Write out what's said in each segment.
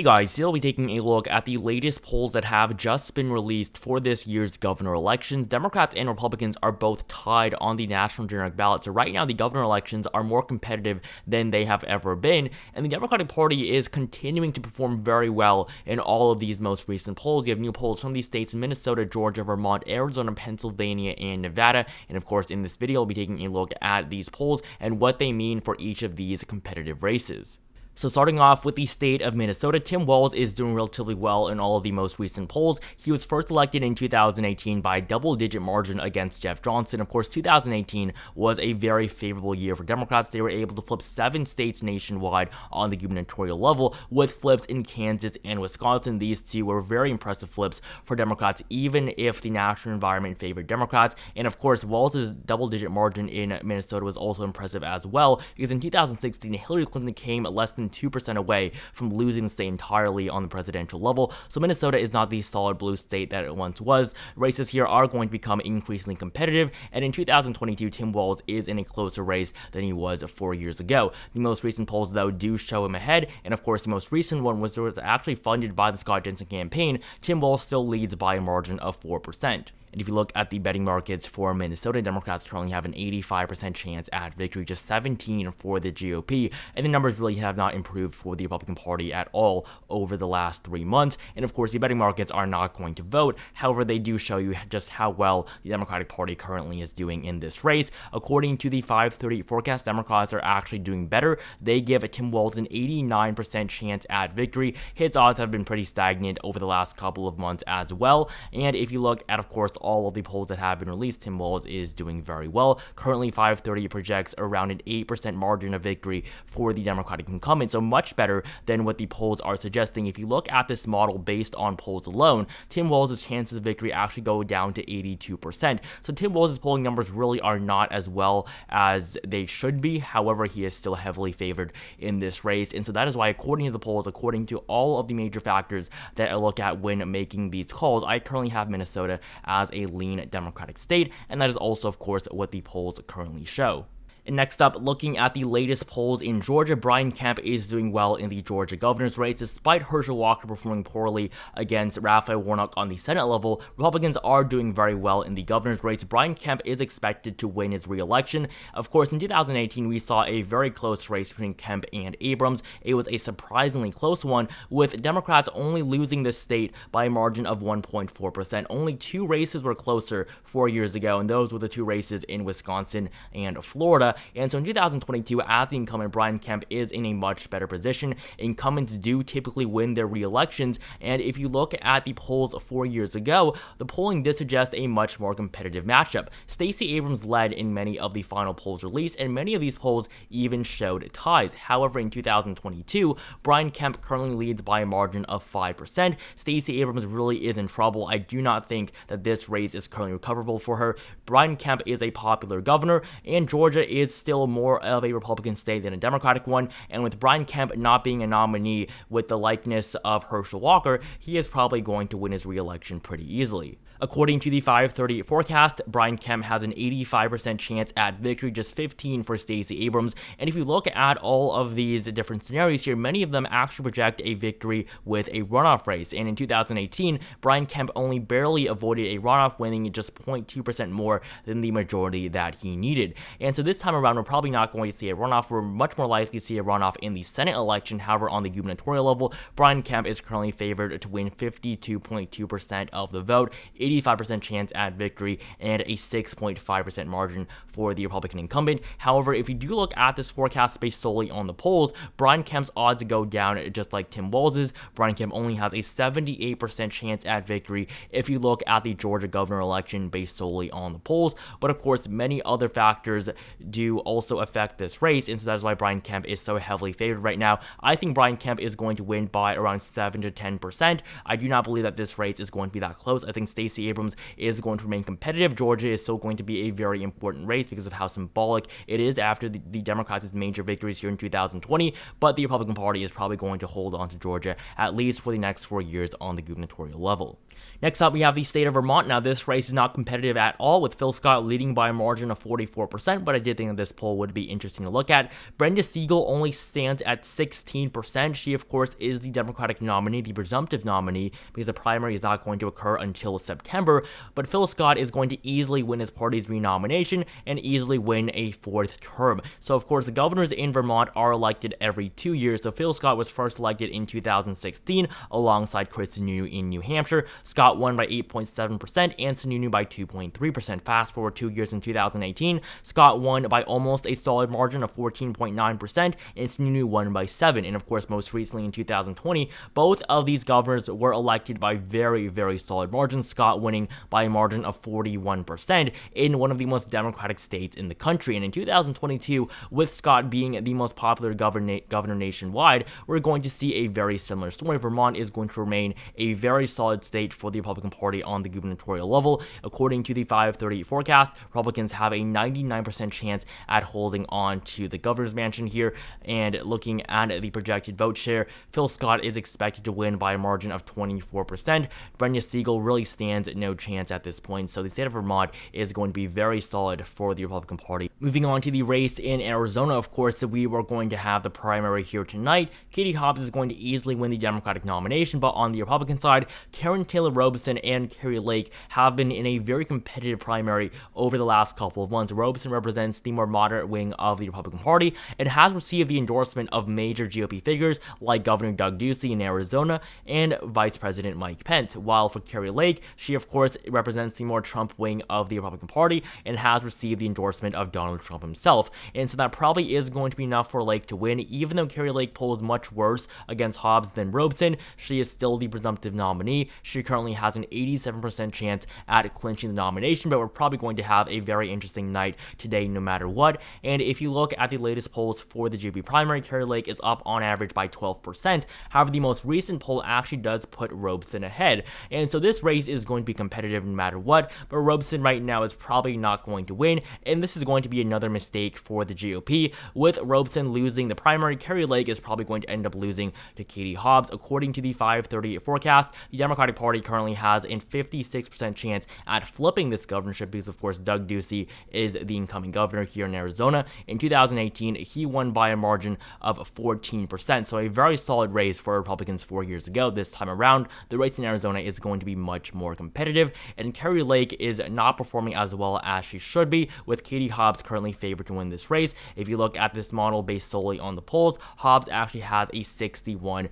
Hey guys, today we'll be taking a look at the latest polls that have just been released for this year's governor elections. Democrats and Republicans are both tied on the national generic ballot, so right now the governor elections are more competitive than they have ever been, and the Democratic Party is continuing to perform very well in all of these most recent polls. You have new polls from these states: Minnesota, Georgia, Vermont, Arizona, Pennsylvania, and Nevada, and of course in this video we'll be taking a look at these polls and what they mean for each of these competitive races. So starting off with the state of Minnesota, Tim Walz is doing relatively well in all of the most recent polls. He was first elected in 2018 by a double-digit margin against Jeff Johnson. Of course, 2018 was a very favorable year for Democrats. They were able to flip 7 states nationwide on the gubernatorial level, with flips in Kansas and Wisconsin. These two were very impressive flips for Democrats, even if the national environment favored Democrats. And of course, Walz's double-digit margin in Minnesota was also impressive as well, because in 2016, Hillary Clinton came less than 2% away from losing the state entirely on the presidential level. So Minnesota is not the solid blue state that it once was. Races here are going to become increasingly competitive, and in 2022, Tim Walz is in a closer race than he was 4 years ago. The most recent polls, though, do show him ahead, and of course, the most recent one was actually funded by the Scott Jensen campaign. Tim Walz still leads by a margin of 4%. And if you look at the betting markets for Minnesota, Democrats currently have an 85% chance at victory, just 17 for the GOP, and the numbers really have not improved for the Republican Party at all over the last 3 months. And of course, the betting markets are not going to vote. However, they do show you just how well the Democratic Party currently is doing in this race. According to the 538 forecast, Democrats are actually doing better. They give Tim Walz an 89% chance at victory. His odds have been pretty stagnant over the last couple of months as well. And if you look at, of course, all of the polls that have been released, Tim Walz is doing very well. Currently, 530 projects around an 8% margin of victory for the Democratic incumbent, so much better than what the polls are suggesting. If you look at this model based on polls alone, Tim Walz's chances of victory actually go down to 82%. So Tim Walz's polling numbers really are not as well as they should be. However, he is still heavily favored in this race, and so that is why, according to the polls, according to all of the major factors that I look at when making these calls, I currently have Minnesota as a lean Democratic state, and that is also, of course, what the polls currently show. And next up, looking at the latest polls in Georgia, Brian Kemp is doing well in the Georgia governor's race. Despite Herschel Walker performing poorly against Raphael Warnock on the Senate level, Republicans are doing very well in the governor's race. Brian Kemp is expected to win his re-election. Of course, in 2018, we saw a very close race between Kemp and Abrams. It was a surprisingly close one, with Democrats only losing the state by a margin of 1.4%. Only 2 races were closer 4 years ago, and those were the 2 races in Wisconsin and Florida. And so in 2022, as the incumbent, Brian Kemp is in a much better position. Incumbents do typically win their re-elections, and if you look at the polls 4 years ago, the polling did suggest a much more competitive matchup. Stacey Abrams led in many of the final polls released, and many of these polls even showed ties. However, in 2022, Brian Kemp currently leads by a margin of 5%. Stacey Abrams really is in trouble. I do not think that this race is currently recoverable for her. Brian Kemp is a popular governor, and Georgia is still more of a Republican state than a Democratic one, and with Brian Kemp not being a nominee with the likeness of Herschel Walker, he is probably going to win his re-election pretty easily. According to the 538 forecast, Brian Kemp has an 85% chance at victory, just 15 for Stacey Abrams. And if you look at all of these different scenarios here, many of them actually project a victory with a runoff race. And in 2018, Brian Kemp only barely avoided a runoff, winning just 0.2% more than the majority that he needed. And so this time around, we're probably not going to see a runoff. We're much more likely to see a runoff in the Senate election. However, on the gubernatorial level, Brian Kemp is currently favored to win 52.2% of the vote, 85% chance at victory, and a 6.5% margin for the Republican incumbent. However, if you do look at this forecast based solely on the polls, Brian Kemp's odds go down just like Tim Walz's. Brian Kemp only has a 78% chance at victory if you look at the Georgia governor election based solely on the polls. But of course, many other factors do also affect this race, and so that's why Brian Kemp is so heavily favored right now. I think Brian Kemp is going to win by around 7 to 10%. I do not believe that this race is going to be that close. I think Stacey Abrams is going to remain competitive. Georgia is still going to be a very important race because of how symbolic it is after the Democrats' major victories here in 2020, but the Republican Party is probably going to hold on to Georgia at least for the next 4 years on the gubernatorial level. Next up, we have the state of Vermont. Now, this race is not competitive at all, with Phil Scott leading by a margin of 44%, but I did think that this poll would be interesting to look at. Brenda Siegel only stands at 16%. She, of course, is the Democratic nominee, the presumptive nominee, because the primary is not going to occur until September. But Phil Scott is going to easily win his party's renomination and easily win a fourth term. So, of course, the governors in Vermont are elected every 2 years. So Phil Scott was first elected in 2016 alongside Chris Sununu in New Hampshire. Scott won by 8.7% and Sununu by 2.3%. Fast forward 2 years in 2018, Scott won by almost a solid margin of 14.9% and Sununu won by 7%. And of course, most recently in 2020, both of these governors were elected by very, very solid margins, Scott winning by a margin of 41% in one of the most democratic states in the country. And in 2022, with Scott being the most popular governor nationwide, we're going to see a very similar story. Vermont is going to remain a very solid state for the Republican Party on the gubernatorial level. According to the 538 forecast, Republicans have a 99% chance at holding on to the governor's mansion here. And looking at the projected vote share, Phil Scott is expected to win by a margin of 24%. Brenda Siegel really stands no chance at this point. So the state of Vermont is going to be very solid for the Republican Party. Moving on to the race in Arizona, of course, we were going to have the primary here tonight. Katie Hobbs is going to easily win the Democratic nomination, but on the Republican side, Karen Taylor Robson and Kari Lake have been in a very competitive primary over the last couple of months. Robson represents the more moderate wing of the Republican Party and has received the endorsement of major GOP figures like Governor Doug Ducey in Arizona and Vice President Mike Pence, while for Kari Lake, she of course represents the more Trump wing of the Republican Party and has received the endorsement of Donald Trump himself. And so that probably is going to be enough for Lake to win. Even though Kari Lake polls much worse against Hobbs than Robson, she is still the presumptive nominee. She currently has an 87% chance at clinching the nomination, but we're probably going to have a very interesting night today no matter what. And if you look at the latest polls for the GOP primary, Kari Lake is up on average by 12%. However, the most recent poll actually does put Robson ahead. And so this race is going to be competitive no matter what, but Robson right now is probably not going to win, and this is going to be another mistake for the GOP. With Robson losing the primary, Kari Lake is probably going to end up losing to Katie Hobbs. According to the 538 forecast, the Democratic Party currently has a 56% chance at flipping this governorship because, of course, Doug Ducey is the incoming governor here in Arizona. In 2018, he won by a margin of 14%, so a very solid race for Republicans 4 years ago. This time around, the race in Arizona is going to be much more competitive, and Kari Lake is not performing as well as she should be, with Katie Hobbs currently favored to win this race. If you look at this model based solely on the polls, Hobbs actually has a 61%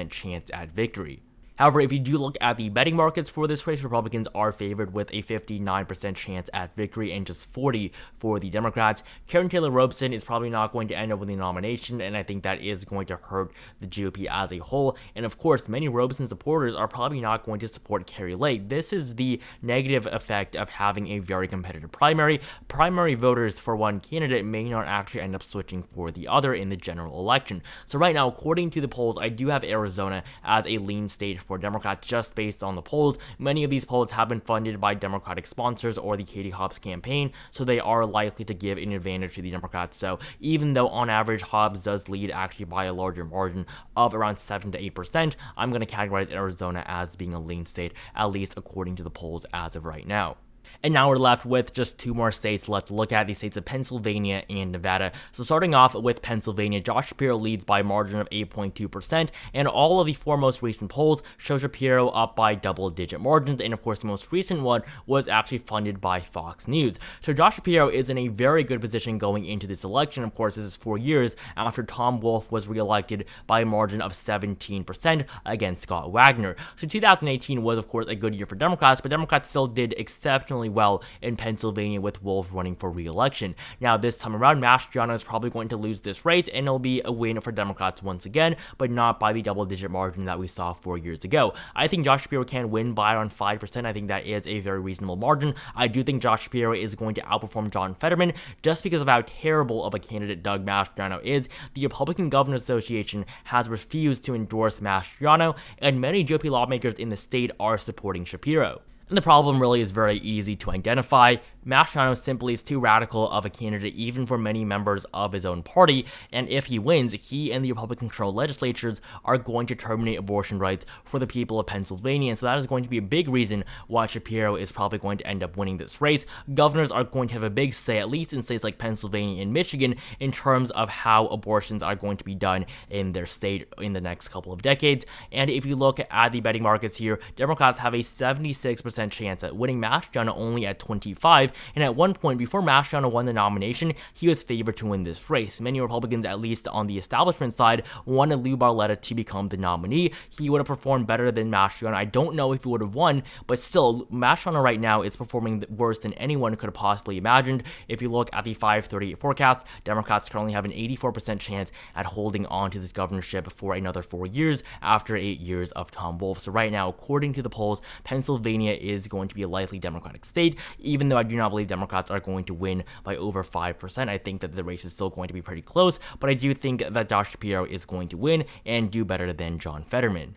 chance at victory. However, if you do look at the betting markets for this race, Republicans are favored with a 59% chance at victory and just 40% for the Democrats. Karen Taylor Robson is probably not going to end up with the nomination, and I think that is going to hurt the GOP as a whole. And of course, many Robson supporters are probably not going to support Kari Lake. This is the negative effect of having a very competitive primary. Primary voters for one candidate may not actually end up switching for the other in the general election. So right now, according to the polls, I do have Arizona as a lean state for Democrats just based on the polls. Many of these polls have been funded by Democratic sponsors or the Katie Hobbs campaign, so they are likely to give an advantage to the Democrats. So even though on average Hobbs does lead actually by a larger margin of around 7 to 8%, I'm going to categorize Arizona as being a lean state, at least according to the polls as of right now. And now we're left with just two more states left to look at, the states of Pennsylvania and Nevada. So starting off with Pennsylvania, Josh Shapiro leads by a margin of 8.2%, and all of the four most recent polls show Shapiro up by double-digit margins, and of course the most recent one was actually funded by Fox News. So Josh Shapiro is in a very good position going into this election. Of course, this is 4 years after Tom Wolf was reelected by a margin of 17% against Scott Wagner. So 2018 was, of course, a good year for Democrats, but Democrats still did exceptionally well in Pennsylvania with Wolf running for re-election. Now this time around, Mastriano is probably going to lose this race, and it'll be a win for Democrats once again, but not by the double-digit margin that we saw 4 years ago. I think Josh Shapiro can win by around 5%. I think that is a very reasonable margin. I do think Josh Shapiro is going to outperform John Fetterman just because of how terrible of a candidate Doug Mastriano is. The Republican Governors Association has refused to endorse Mastriano, and many GOP lawmakers in the state are supporting Shapiro. And the problem really is very easy to identify. Mastriano simply is too radical of a candidate even for many members of his own party, and if he wins, he and the Republican-controlled legislatures are going to terminate abortion rights for the people of Pennsylvania, and so that is going to be a big reason why Shapiro is probably going to end up winning this race. Governors are going to have a big say, at least in states like Pennsylvania and Michigan, in terms of how abortions are going to be done in their state in the next couple of decades. And if you look at the betting markets here, Democrats have a 76% chance at winning, Mastriano only at 25%, and at one point before Mastriano won the nomination, he was favored to win this race. Many Republicans, at least on the establishment side, wanted Lou Barletta to become the nominee. He would have performed better than Mastriano. I don't know if he would have won, but still, Mastriano right now is performing worse than anyone could have possibly imagined. If you look at the 538 forecast, Democrats currently have an 84% chance at holding on to this governorship for another 4 years after 8 years of Tom Wolf. So right now, according to the polls, Pennsylvania is going to be a likely Democratic state, even though I do not believe Democrats are going to win by over 5%. I think that the race is still going to be pretty close, but I do think that Josh Shapiro is going to win and do better than John Fetterman.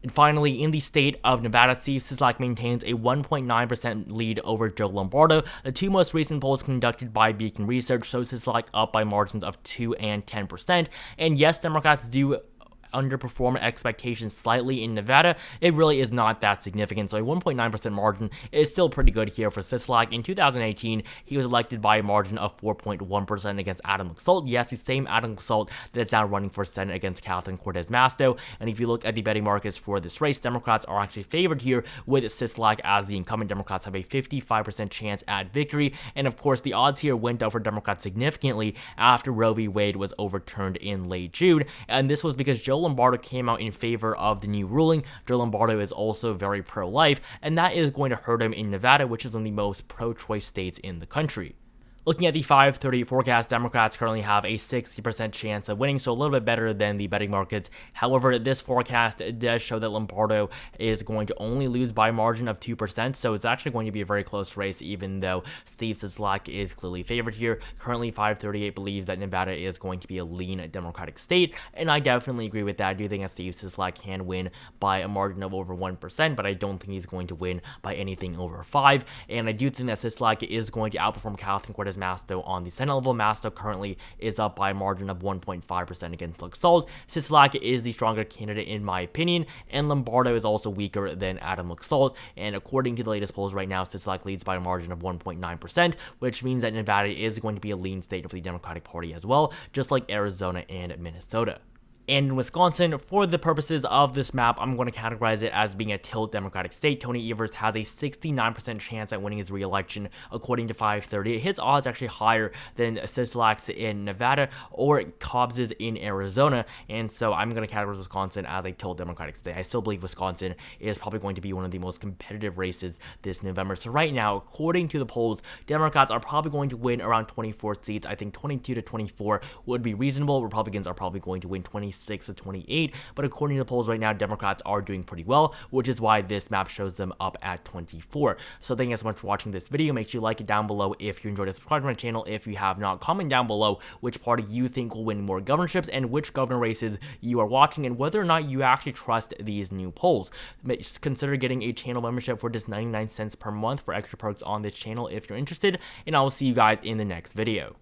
And finally, in the state of Nevada, Steve Sisolak maintains a 1.9% lead over Joe Lombardo. The two most recent polls conducted by Beacon Research show Sisolak up by margins of 2 and 10%. And yes, Democrats do underperform expectations slightly in Nevada. It really is not that significant, so a 1.9% margin is still pretty good here for Sisolak. In 2018, he was elected by a margin of 4.1% against Adam Laxalt. Yes, the same Adam Laxalt that's now running for Senate against Catherine Cortez Masto. And if you look at the betting markets for this race, Democrats are actually favored here with Sisolak as the incumbent. Democrats have a 55% chance at victory, and of course, the odds here went up for Democrats significantly after Roe v. Wade was overturned in late June, and this was because Joe Lombardo came out in favor of the new ruling. Joe Lombardo is also very pro-life, and that is going to hurt him in Nevada, which is one of the most pro-choice states in the country. Looking at the 538 forecast, Democrats currently have a 60% chance of winning, so a little bit better than the betting markets. However, this forecast does show that Lombardo is going to only lose by a margin of 2%, so it's actually going to be a very close race, even though Steve Sisolak is clearly favored here. Currently, 538 believes that Nevada is going to be a lean Democratic state, and I definitely agree with that. I do think that Steve Sisolak can win by a margin of over 1%, but I don't think he's going to win by anything over 5%, and I do think that Sisolak is going to outperform Catherine Cortez Masto on the Senate level. Masto currently is up by a margin of 1.5% against Laxalt. Sisolak is the stronger candidate in my opinion, and Lombardo is also weaker than Adam Laxalt, and according to the latest polls right now, Sisolak leads by a margin of 1.9%, which means that Nevada is going to be a lean state for the Democratic Party as well, just like Arizona and Minnesota. And in Wisconsin, for the purposes of this map, I'm going to categorize it as being a tilt Democratic state. Tony Evers has a 69% chance at winning his re-election, according to 538. His odds actually higher than Sisolak's in Nevada or Cobbs's in Arizona, and so I'm going to categorize Wisconsin as a tilt Democratic state. I still believe Wisconsin is probably going to be one of the most competitive races this November. So right now, according to the polls, Democrats are probably going to win around 24 seats. I think 22 to 24 would be reasonable. Republicans are probably going to win 26 to 28, but according to the polls right now, Democrats are doing pretty well, which is why this map shows them up at 24. So thank you so much for watching this video. Make sure you like it down below if you enjoyed it. Subscribe to my channel if you have not. Comment down below which party you think will win more governorships and which governor races you are watching, and whether or not you actually trust these new polls. Consider getting a channel membership for just 99 cents per month for extra perks on this channel if you're interested, and I will see you guys in the next video.